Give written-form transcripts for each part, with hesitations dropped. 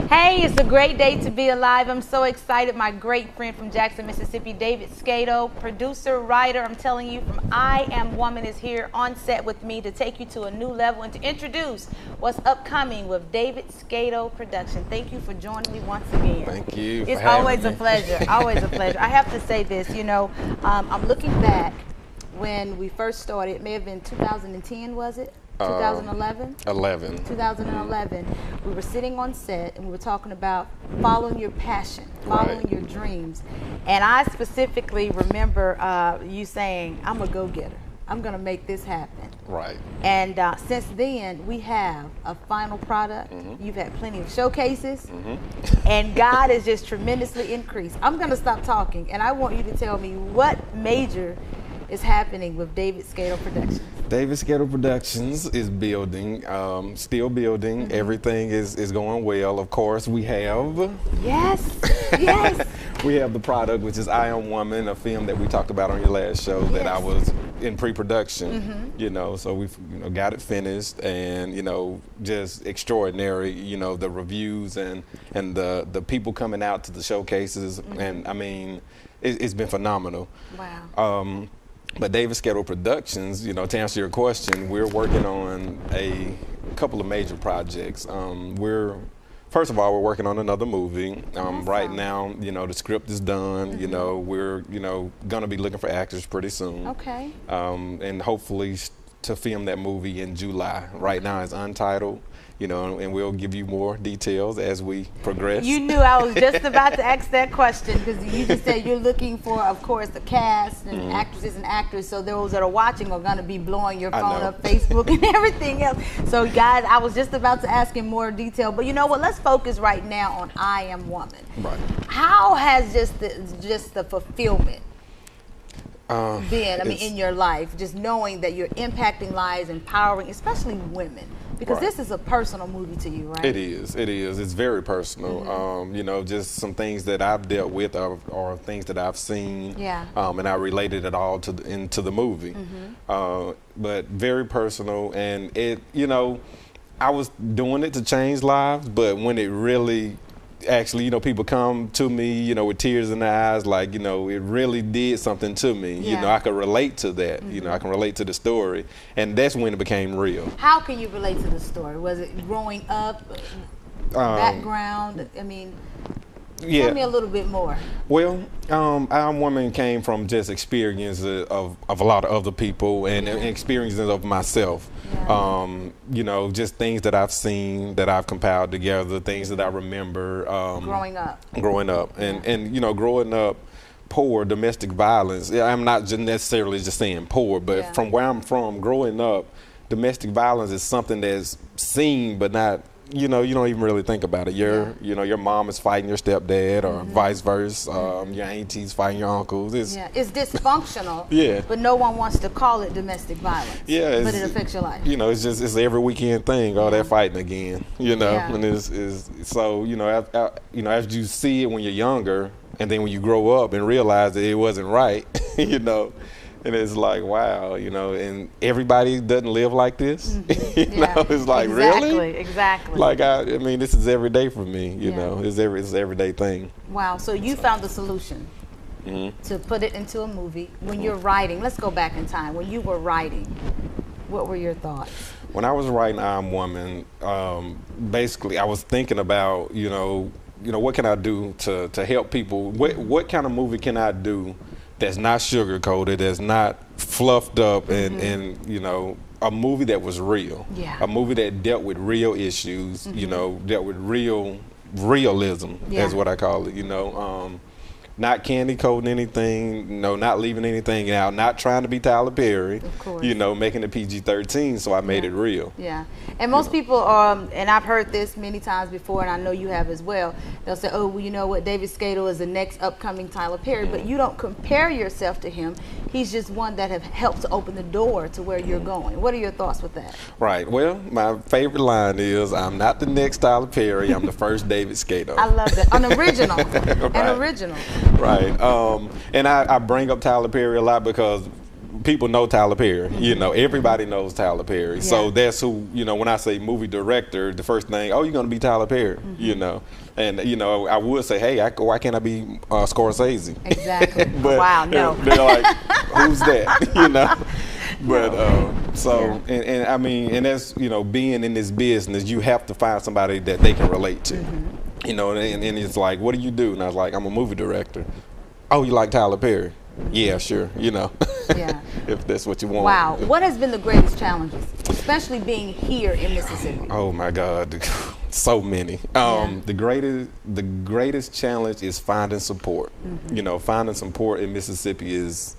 Hey, it's a great day to be alive. I'm so excited. My great friend from Jackson, Mississippi, David Skato, producer, writer, I'm telling you, from I Am Woman, is here on set with me to take you to a new level and to introduce what's upcoming with David Skato Production. Thank you for joining me once again. Thank you. It's always a pleasure. Always a pleasure. I have to say this, you know, I'm looking back when we first started. It may have been 2010, was it? 2011? 2011. We were sitting on set and we were talking about following your passion, following your dreams. And I specifically remember you saying, I'm a go-getter. I'm going to make this happen. Right. And since then, we have a final product. You've had plenty of showcases. And God has just tremendously increased. I'm going to stop talking and I want you to tell me what major is happening with David Skato Productions. David Skato Productions is building, still building. Everything is going well. Of course, we have. Yes, yes. We have the product, which is I Am Woman, a film that we talked about on your last show that I was in pre-production. You know, so we've got it finished, and just extraordinary. The reviews and the people coming out to the showcases, and I mean, it's been phenomenal. Wow. But David Skato Productions, to answer your question, we're working on a couple of major projects. First of all, we're working on another movie. Right now, the script is done. We're, gonna be looking for actors pretty soon. Okay. And hopefully to film that movie in July. Right now it's untitled. And we'll give you more details as we progress. You knew I was just about to ask that question, because you just said you're looking for, of course, the cast and actresses and actors, so those that are watching are going to be blowing your phone up, Facebook and everything else. So guys, I was just about to ask in more detail, but you know what, let's focus right now on I Am Woman. Right. How has just the fulfillment been, in your life, just knowing that you're impacting lives, empowering, especially women? Because this is a personal movie to you, right? It is. It is. It's very personal. Just some things that I've dealt with are things that I've seen. Yeah. And I related it all into the movie. But very personal, and it. I was doing it to change lives, but when it really actually, people come to me, with tears in their eyes, like, it really did something to me. I could relate to that. I can relate to the story, and that's when it became real. How can you relate to the story? Was it growing up, background? I mean, tell me a little bit more. Well, I Am Woman came from just experiences of a lot of other people and experiences of myself. Just things that I've seen, that I've compiled together, things that I remember. Growing up. Growing up. And growing up poor, domestic violence. I'm not just necessarily just saying poor, but from where I'm from, growing up, domestic violence is something that's seen but not, you don't even really think about it. Your mom is fighting your stepdad, or vice versa. Your aunties fighting your uncles. It's dysfunctional. But no one wants to call it domestic violence. But it affects your life. It's every weekend thing. All that fighting again. And it's so as you see it when you're younger, and then when you grow up and realize that it wasn't right, And it's like, wow, and everybody doesn't live like this. It's like, really? Exactly. Like, I mean, this is every day for me, it's an everyday thing. Wow, so you found the solution to put it into a movie. When you're writing, let's go back in time. When you were writing, what were your thoughts? When I was writing I Am Woman, basically I was thinking about, what can I do to help people? What kind of movie can I do that's not sugar-coated, that's not fluffed up, and a movie that was real. A movie that dealt with real issues, dealt with realism, is what I call it, not candy coating anything, not leaving anything out, not trying to be Tyler Perry, of course. Making it PG-13, so I made it real. And most people, and I've heard this many times before, and I know you have as well, they'll say, oh, well, you know what, David Skato is the next upcoming Tyler Perry, but you don't compare yourself to him. He's just one that have helped to open the door to where you're going. What are your thoughts with that? Right. Well, my favorite line is, I'm not the next Tyler Perry, I'm the first David Skato. I love that. An original. An original. Right. And I bring up Tyler Perry a lot because people know Tyler Perry. You know, everybody knows Tyler Perry. So that's who, you know, when I say movie director, the first thing, oh, you're going to be Tyler Perry, you know. And, you know, I would say, hey, why can't I be Scorsese? Exactly. But wow, no. They're like, who's that? You know? But and I mean, and that's, you know, being in this business, you have to find somebody that they can relate to. You know, and it's like, what do you do? And I was like, I'm a movie director. Oh, you like Tyler Perry? Yeah, sure, you know. Yeah. If that's what you want. Wow. What has been the greatest challenges, especially being here in Mississippi? Oh my God, so many. The greatest challenge is finding support. You know, finding support in Mississippi is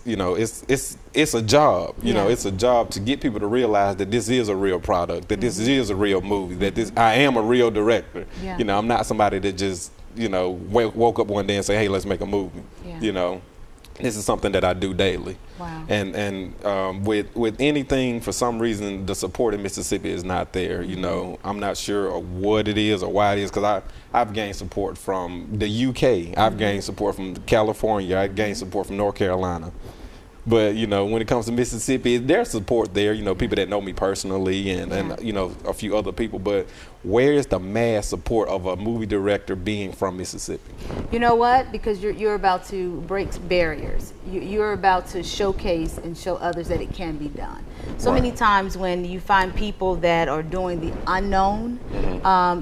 you know, it's a job. You know, it's a job to get people to realize that this is a real product, that this is a real movie, that I am a real director. You know, I'm not somebody that just, you know, woke up one day and say, hey, let's make a movie. You know, this is something that I do daily. Wow. And with anything, for some reason, the support in Mississippi is not there. You know, I'm not sure what it is or why it is, because I've gained support from the UK. I've gained support from California. I've gained support from North Carolina. But, you know, when it comes to Mississippi, there's support there, you know, people that know me personally and you know, a few other people. But where is the mass support of a movie director being from Mississippi? You know what? Because you're about to break barriers. You're about to showcase and show others that it can be done. So many times when you find people that are doing the unknown,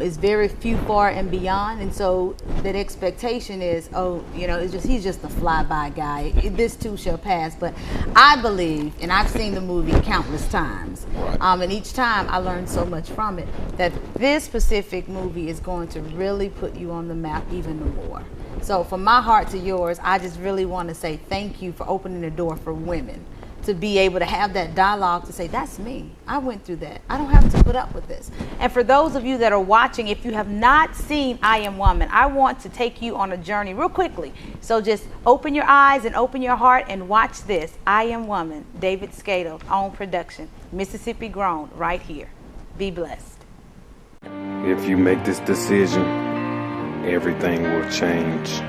is very few far and beyond. And so that expectation is, oh, you know, he's just a fly-by guy. This too shall pass. But I believe, and I've seen the movie countless times, and each time I learned so much from it, that this specific movie is going to really put you on the map even more. So from my heart to yours, I just really want to say thank you for opening the door for women to be able to have that dialogue to say, that's me. I went through that. I don't have to put up with this. And for those of you that are watching, if you have not seen I Am Woman, I want to take you on a journey real quickly. So just open your eyes and open your heart and watch this. I Am Woman, David Skato, own production, Mississippi grown, right here. Be blessed. If you make this decision, everything will change.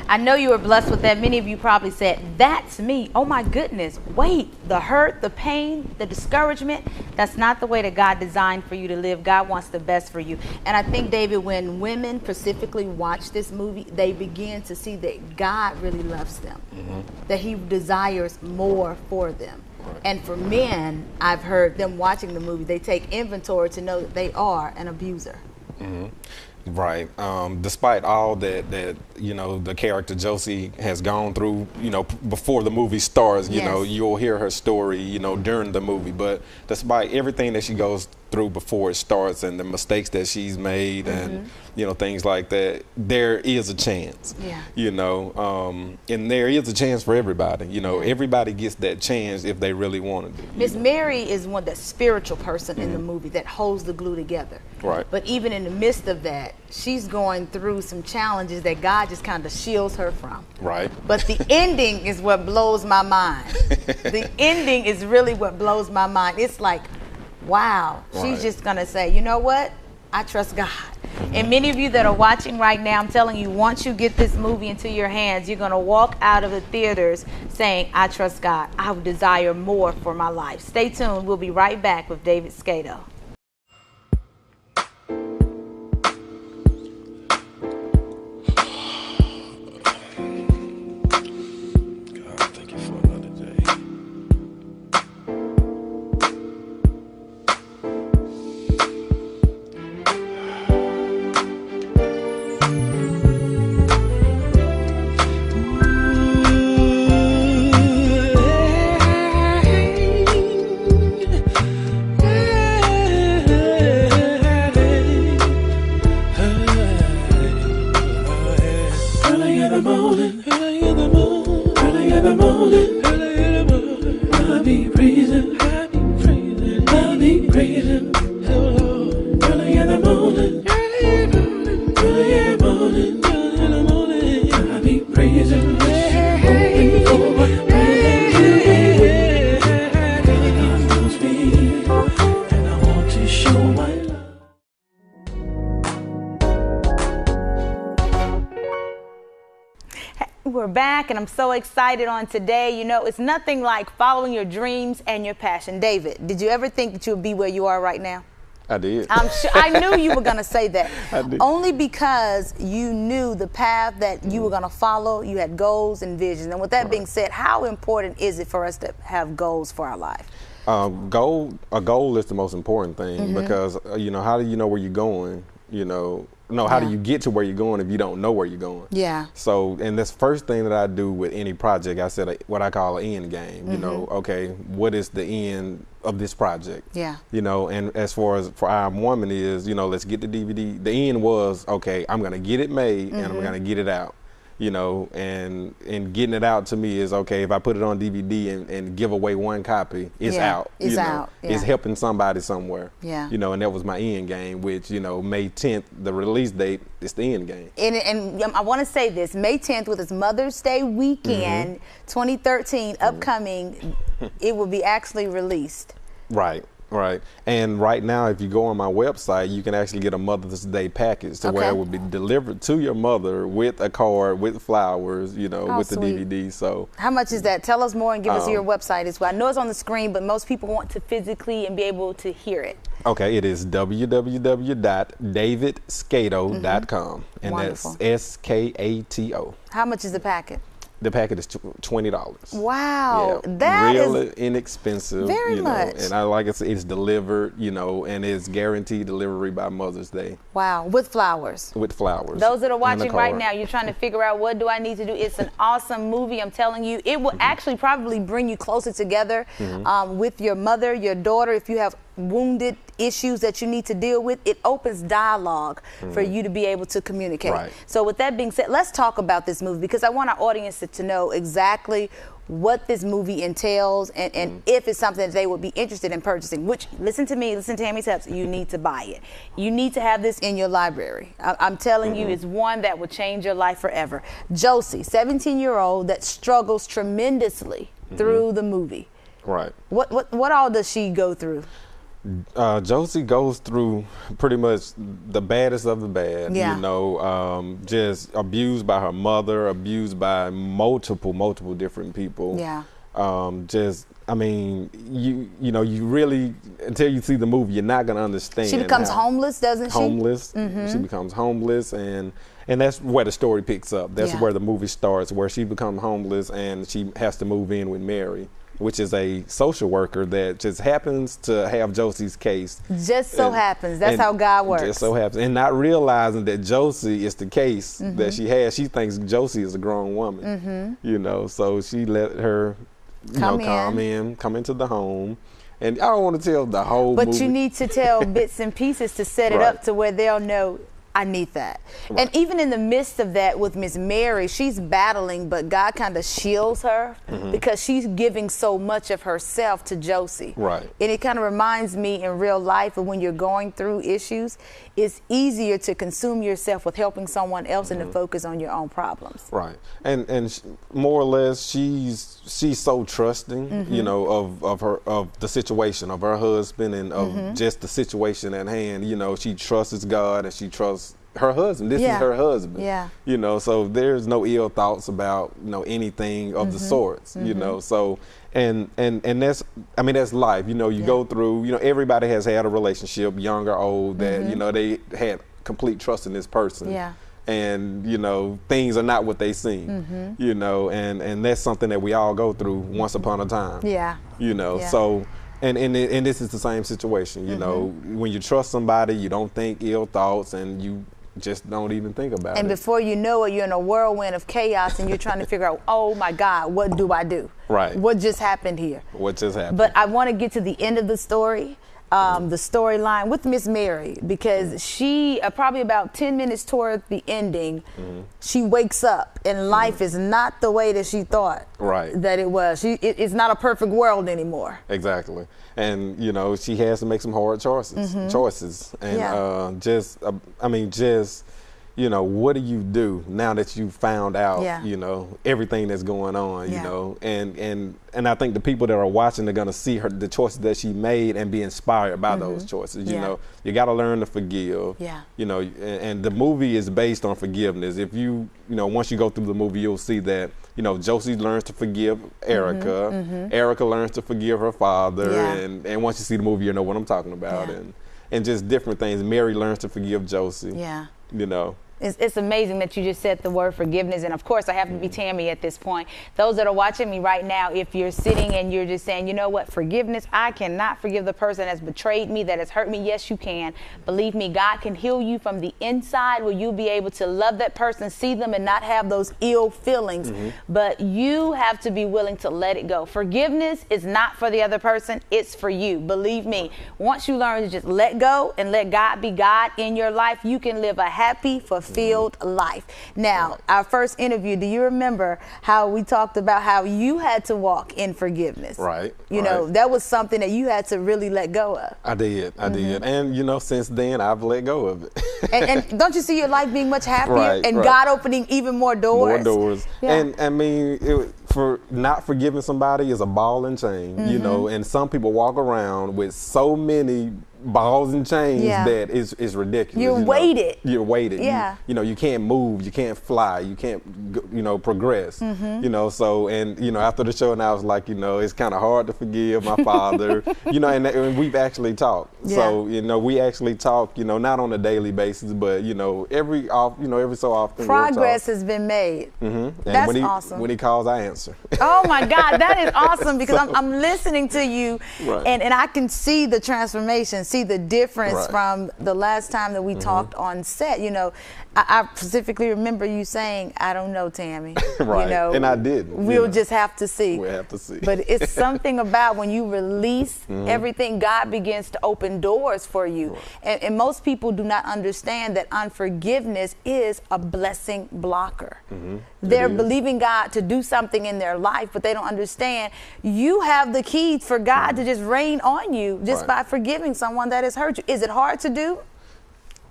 I know you were blessed with that. Many of you probably said, that's me. Oh my goodness. Wait, the hurt, the pain, the discouragement, that's not the way that God designed for you to live. God wants the best for you. And I think, David, when women specifically watch this movie, they begin to see that God really loves them, that he desires more for them. And for men, I've heard them watching the movie, they take inventory to know that they are an abuser. Right. Despite all that, you know, the character Josie has gone through, you know, before the movie starts, you know, you'll hear her story, you know, during the movie. But despite everything that she goes through before it starts and the mistakes that she's made and, you know, things like that, there is a chance, you know, and there is a chance for everybody. You know, everybody gets that chance if they really want to. Miss Mary is the spiritual person in the movie that holds the glue together. Right. But even in the midst of that, she's going through some challenges that God just kind of shields her from. Right. But the ending is what blows my mind. The ending is really what blows my mind. It's like, wow, she's just going to say, you know what? I trust God. And many of you that are watching right now, I'm telling you, once you get this movie into your hands, you're going to walk out of the theaters saying, I trust God. I would desire more for my life. Stay tuned. We'll be right back with David Skato. I'll be praising, We're back, and I'm so excited on today. You know, it's nothing like following your dreams and your passion. David, did you ever think that you would be where you are right now? I did. I'm sure. I knew you were going to say that. I did. Only because you knew the path that you were going to follow. You had goals and visions. And with that being said, how important is it for us to have goals for our life? A goal is the most important thing because, you know, how do you know where you're going? You know, how do you get to where you're going if you don't know where you're going? Yeah. So, and this first thing that I do with any project, I said what I call an end game. You know, okay, what is the end of this project? Yeah. You know, and as far as for I'm Woman is, you know, let's get the DVD. The end was, okay, I'm gonna get it made and I'm gonna get it out. You know, and getting it out to me is, okay, if I put it on DVD and give away one copy, it's out. It's you know? out. Yeah. It's helping somebody somewhere. Yeah. You know, and that was my end game, which, you know, May 10th, the release date, is the end game. And I want to say this, May 10th with its Mother's Day weekend, 2013, upcoming, it will be actually released. Right. Right. And right now, if you go on my website, you can actually get a Mother's Day package to where it will be delivered to your mother with a card, with flowers, you know, with sweet. the DVD. So how much is that? Tell us more and give us your website as well. I know it's on the screen, but most people want to physically and be able to hear it. Okay, it is www.davidskato.com. And Wonderful. that's Skato. How much is the packet? The packet is $20. Wow, yeah, that real is inexpensive. very you know, much. And I like it's delivered, you know, and it's guaranteed delivery by Mother's Day. Wow, with flowers. With flowers. Those that are watching right now, you're trying to figure out what do I need to do. It's an awesome movie. I'm telling you, it will actually probably bring you closer together with your mother, your daughter. If you have wounded issues that you need to deal with, it opens dialogue for you to be able to communicate. Right. So with that being said, let's talk about this movie because I want our audience to know exactly what this movie entails and if it's something that they would be interested in purchasing, which, listen to me, listen to Tammie Tubbs, you need to buy it. You need to have this in your library. I'm telling you, it's one that will change your life forever. Josie, 17-year-old that struggles tremendously through the movie. Right. What all does she go through? Josie goes through pretty much the baddest of the bad. Yeah. You know, just abused by her mother, abused by multiple different people. Yeah. I mean, you know, you really, until you see the movie, you're not gonna understand. She becomes homeless, doesn't she? Homeless. She becomes homeless, and that's where the story picks up. That's where the movie starts, where she becomes homeless and she has to move in with Mary, which is a social worker that just happens to have Josie's case. Just so happens. That's how God works. Just so happens. And not realizing that Josie is the case that she has. She thinks Josie is a grown woman, you know, so she let her come into the home. And I don't want to tell the whole movie. But you need to tell bits and pieces to set it up to where they'll know, I need that. Right. And even in the midst of that with Miss Mary, she's battling, but God kind of shields her because she's giving so much of herself to Josie. Right. And it kind of reminds me in real life of when you're going through issues, it's easier to consume yourself with helping someone else and to focus on your own problems. Right. And more or less, she's so trusting, you know, of the situation, of her husband, and of just the situation at hand. You know, she trusts God and she trusts her husband. This is her husband. Yeah. You know, so there's no ill thoughts about, you know, anything of the sorts, you know. So and that's, I mean, that's life. You know, you go through, you know, everybody has had a relationship, young or old, that, you know, they had complete trust in this person. Yeah. And, you know, things are not what they seem, you know, and that's something that we all go through once upon a time. Yeah. You know, so and this is the same situation, you know, when you trust somebody, you don't think ill thoughts and you just don't even think about it. And before you know it, you're in a whirlwind of chaos and you're trying to figure out, oh my God, what do I do? Right. What just happened here? What just happened? But I want to get to the end of the story, the storyline with Miss Mary, because she, probably about 10 minutes toward the ending, she wakes up and life is not the way that she thought that it was. It's not a perfect world anymore. Exactly. And, you know, she has to make some hard choices. And just you know, what do you do now that you found out, Yeah. you know, everything that's going on, Yeah. you know, and I think the people that are watching are going to see the choices that she made and be inspired by those choices. You Yeah. know, you got to learn to forgive. Yeah. You know, and the movie is based on forgiveness. If you know, once you go through the movie, you'll see that, you know, Josie learns to forgive Erica. Erica learns to forgive her father. Yeah. And once you see the movie, you know what I'm talking about. Yeah. And just different things. Mary learns to forgive Josie. Yeah. You know. It's amazing that you just said the word forgiveness. And of course, I have to be Tammie at this point. Those that are watching me right now, if you're sitting and you're just saying, you know what, forgiveness, I cannot forgive the person that has betrayed me, that has hurt me. Yes, you can. Believe me, God can heal you from the inside, where you'll be able to love that person, see them, and not have those ill feelings. But you have to be willing to let it go. Forgiveness is not for the other person. It's for you. Believe me. Once you learn to just let go and let God be God in your life, you can live a happy, fulfilled life. Now, our first interview, do you remember how we talked about how you had to walk in forgiveness? Right. You know, that was something that you had to really let go of. I did. And, you know, since then, I've let go of it. and don't you see your life being much happier and right. God opening even more doors? More doors. Yeah. And I mean, for not forgiving somebody is a ball and chain, you know, and some people walk around with so many balls and chains that is ridiculous. You're weighted. You're weighted. Yeah. You know, you can't move, you can't fly, you can't, you know, progress. You know, so, and, you know, after the show, and I was like, you know, it's kind of hard to forgive my father, you know, and we've actually talked. Yeah. So, you know, we actually talk, you know, not on a daily basis, but, you know, every so often. Progress has been made. And That's awesome. When he calls, I answer. Oh my God, that is awesome, because I'm listening to you, Right. and I can see the transformation, see the difference Right. from the last time that we talked on set. You know, I specifically remember you saying, I don't know, Tammie. Right. You know, And I didn't. We'll just have to see. We'll have to see. But it's something about when you release everything, God begins to open doors for you. Right. And most people do not understand that unforgiveness is a blessing blocker. They're believing God to do something in their life, but they don't understand you have the keys for God to just rain on you just by forgiving someone that has hurt you. Is it hard to do?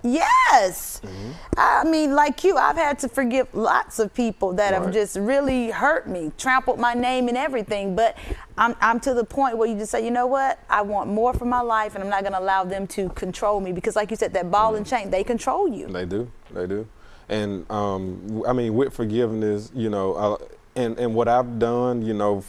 Yes. I mean, like you, I've had to forgive lots of people that have just really hurt me, trampled my name and everything. But I'm to the point where you just say, you know what? I want more for my life, and I'm not going to allow them to control me, because, like you said, that ball and chain, they control you. They do. They do. And I mean, with forgiveness, you know, and what I've done, you know,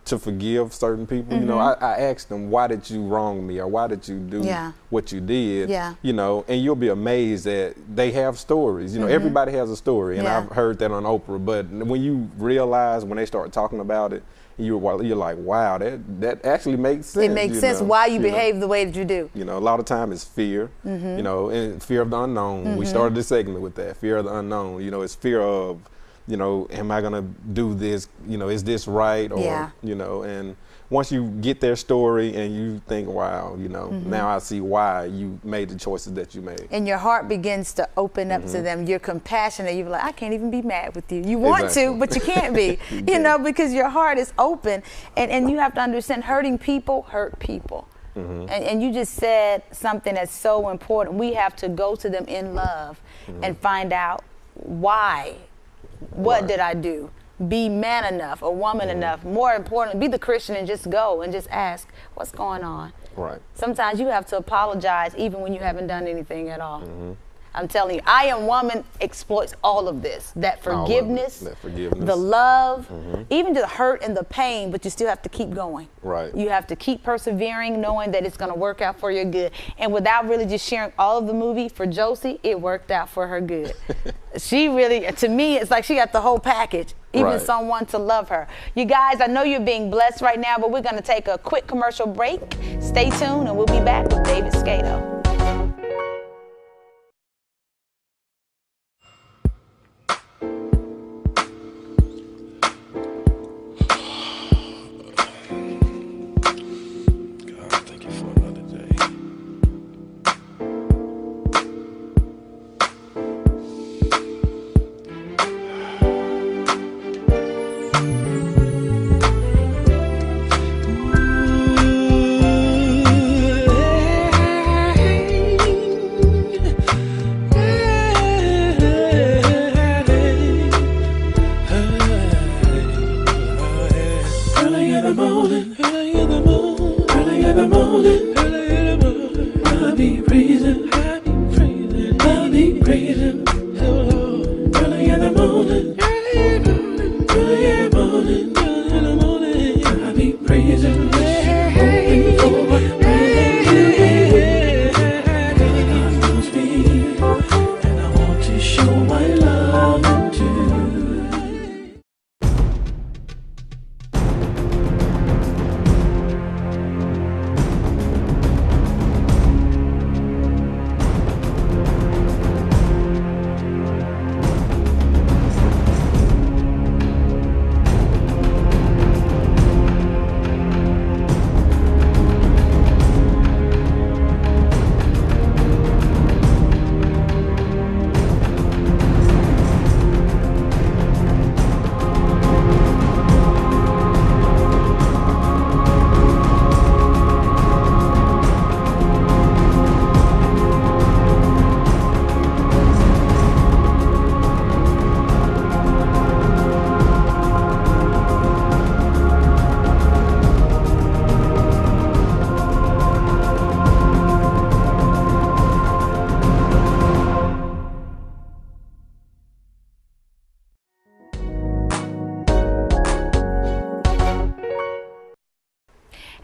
to forgive certain people, you know, I asked them, why did you wrong me, or why did you do what you did? You know, and you'll be amazed that they have stories. You know, everybody has a story, and I've heard that on Oprah. But when you realize, when they start talking about it, you're like, wow, that actually makes sense. It makes sense why you behave the way that you do. You know, a lot of time it's fear, you know, and fear of the unknown. We started this segment with that, fear of the unknown. You know, it's fear of, you know, am I gonna do this? You know, is this right? Or, you know, and once you get their story and you think, wow, you know, now I see why you made the choices that you made. And your heart begins to open up to them. You're compassionate. You're like, I can't even be mad with you. You want to, but you can't be, you know, because your heart is open. And you have to understand, hurting people hurt people. And you just said something that's so important. We have to go to them in love and find out why. What did I do? Be man enough, or woman enough. More importantly, be the Christian and just go and just ask, what's going on? Right. Sometimes you have to apologize even when you haven't done anything at all. I'm telling you, I Am Woman exploits all of this. That forgiveness, the love, even the hurt and the pain, but you still have to keep going. Right. You have to keep persevering, knowing that it's going to work out for your good. And without really just sharing all of the movie, for Josie, it worked out for her good. She really, to me, it's like she got the whole package, even someone to love her. You guys, I know you're being blessed right now, but we're going to take a quick commercial break. Stay tuned, and we'll be back with David Skato.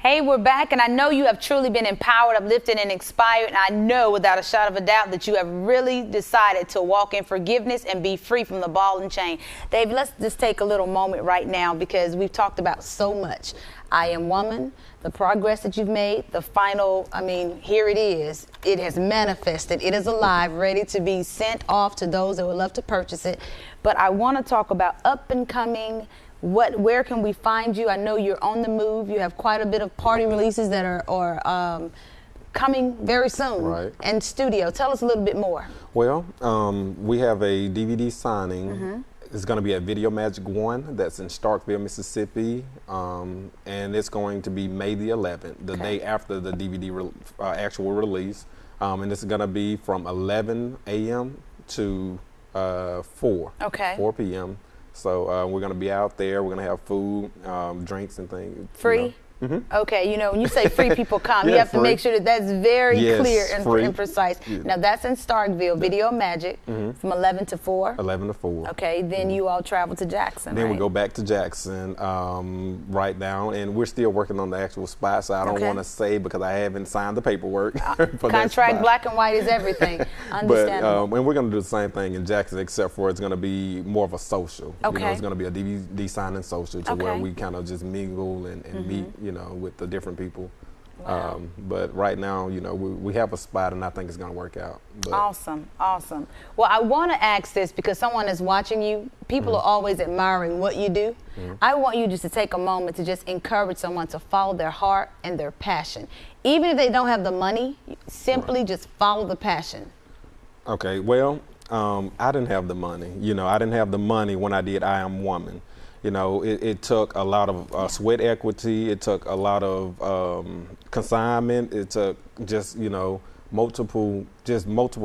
Hey, we're back, and I know you have truly been empowered, uplifted, and inspired, and I know without a shadow of a doubt that you have really decided to walk in forgiveness and be free from the ball and chain. Dave, let's just take a little moment right now, because we've talked about so much. I Am Woman, the progress that you've made, the final, I mean, here it is. It has manifested. It is alive, ready to be sent off to those that would love to purchase it. But I want to talk about up and coming. Where can we find you? I know you're on the move. You have quite a bit of party releases that are coming very soon. Right. And studio. Tell us a little bit more. Well, we have a DVD signing. It's going to be at Video Magic 1. That's in Starkville, Mississippi. And it's going to be May the 11th, the day after the DVD actual release. And this is going to be from 11 a.m. to 4 p.m. So we're going to be out there. We're going to have food, drinks, and things. Free? You know. Okay, you know, when you say free, people come. Yeah, you have free. to make sure that that's very clear and precise. Yeah. Now, that's in Starkville, Video Magic, from 11 to 4. 11 to 4. Okay, then you all travel to Jackson, Then right? we go back to Jackson, right down, and we're still working on the actual spot, so I don't want to say because I haven't signed the paperwork for that spot. Black and white is everything. Understandable. But, and we're going to do the same thing in Jackson, except for it's going to be more of a social. Okay. You know, it's going to be a DVD signing social to where we kind of just mingle and meet, you know, with the different people. Wow. But right now, you know, we have a spot, and I think it's going to work out. But Awesome, awesome. Well, I want to ask this because someone is watching you. People are always admiring what you do. I want you just to take a moment to just encourage someone to follow their heart and their passion. Even if they don't have the money, simply just follow the passion. Okay, well, I didn't have the money. You know, I didn't have the money when I did I Am Woman. You know, it took a lot of sweat equity. It took a lot of consignment. It took just, you know, multiple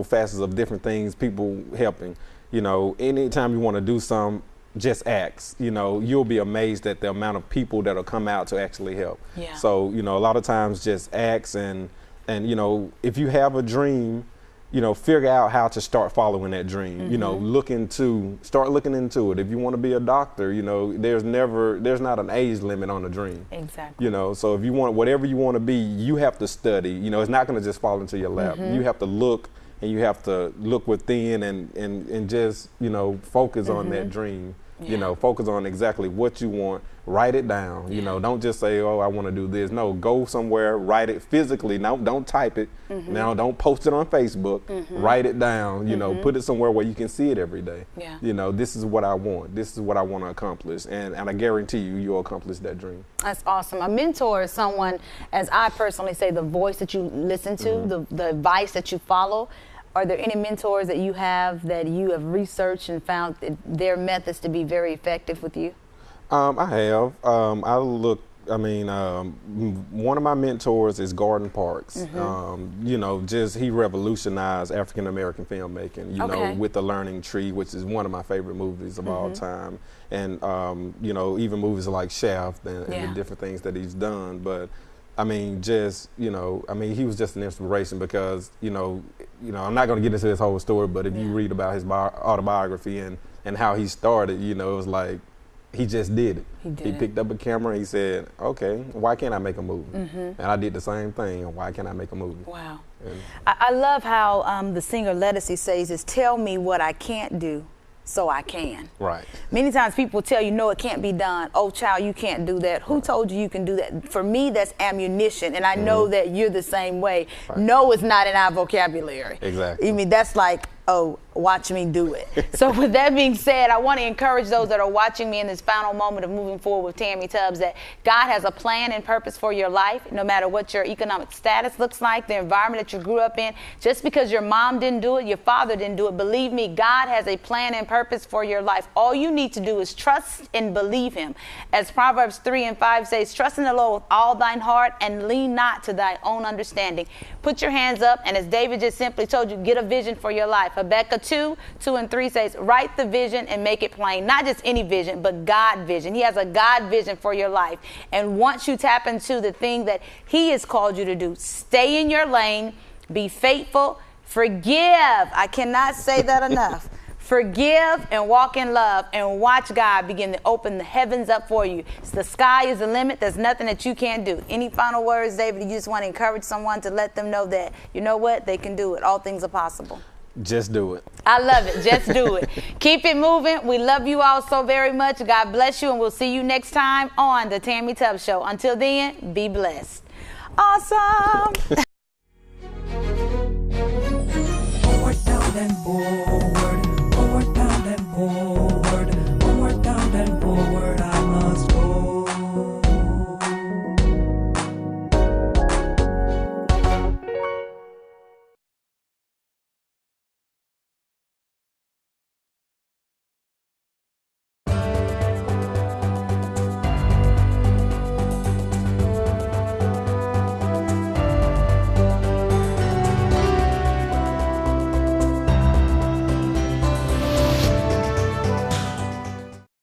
facets of different things, people helping. You know, anytime you want to do something, just ask. You know, you'll be amazed at the amount of people that'll come out to actually help. Yeah. So, you know, a lot of times just ask and you know, if you have a dream, you know, figure out how to start following that dream. You know, start looking into it. If you want to be a doctor, you know, there's not an age limit on a dream. Exactly. You know, so if you want whatever you want to be, you have to study. You know, it's not going to just fall into your lap. You have to look, and you have to look within and just, you know, focus on that dream. Yeah. You know, focus on exactly what you want. Write it down. You know, don't just say, oh, I want to do this. No, go somewhere, write it physically. Now, don't type it. Now, don't post it on Facebook. Write it down. You know, put it somewhere where you can see it every day. Yeah. You know, this is what I want. This is what I want to accomplish. And I guarantee you, you'll accomplish that dream. That's awesome. A mentor is someone, as I personally say, the voice that you listen to, the advice that you follow. Are there any mentors that you have researched and found their methods to be very effective with you? I have. One of my mentors is Gordon Parks. You know, he revolutionized African American filmmaking, you know, with The Learning Tree, which is one of my favorite movies of all time. And, you know, even movies like Shaft and the different things that he's done. But I mean, he was just an inspiration because, you know, I'm not going to get into his whole story, but if you read about his autobiography and how he started, you know, it was like he just did it. He picked up a camera and he said, okay, why can't I make a movie? And I did the same thing. Why can't I make a movie? Wow. I love how the singer Lettucey says is, tell me what I can't do so I can. Right. Many times people tell you, no, it can't be done. Oh, child, you can't do that. Who told you you can do that? For me, that's ammunition, and I know that you're the same way. Right. No is not in our vocabulary. Exactly. I mean, that's like, oh, watch me do it. So with that being said, I want to encourage those that are watching me in this final moment of moving forward with Tammie Tubbs that God has a plan and purpose for your life, no matter what your economic status looks like, the environment that you grew up in. Just because your mom didn't do it, your father didn't do it, believe me, God has a plan and purpose for your life. All you need to do is trust and believe him. As Proverbs 3:5 says, trust in the Lord with all thine heart and lean not to thy own understanding. Put your hands up, and as David just simply told you, get a vision for your life. Habakkuk 2:2-3 says, write the vision and make it plain. Not just any vision, but God vision. He has a God vision for your life. And once you tap into the thing that he has called you to do, stay in your lane, be faithful, forgive. I cannot say that enough. Forgive and walk in love, and watch God begin to open the heavens up for you. So the sky is the limit. There's nothing that you can't do. Any final words, David? You just want to encourage someone to let them know that, you know what, they can do it. All things are possible. Just do it. I love it. Just do it. Keep it moving. We love you all so very much. God bless you, and we'll see you next time on the Tammie Tubbs Show. Until then, be blessed. Awesome.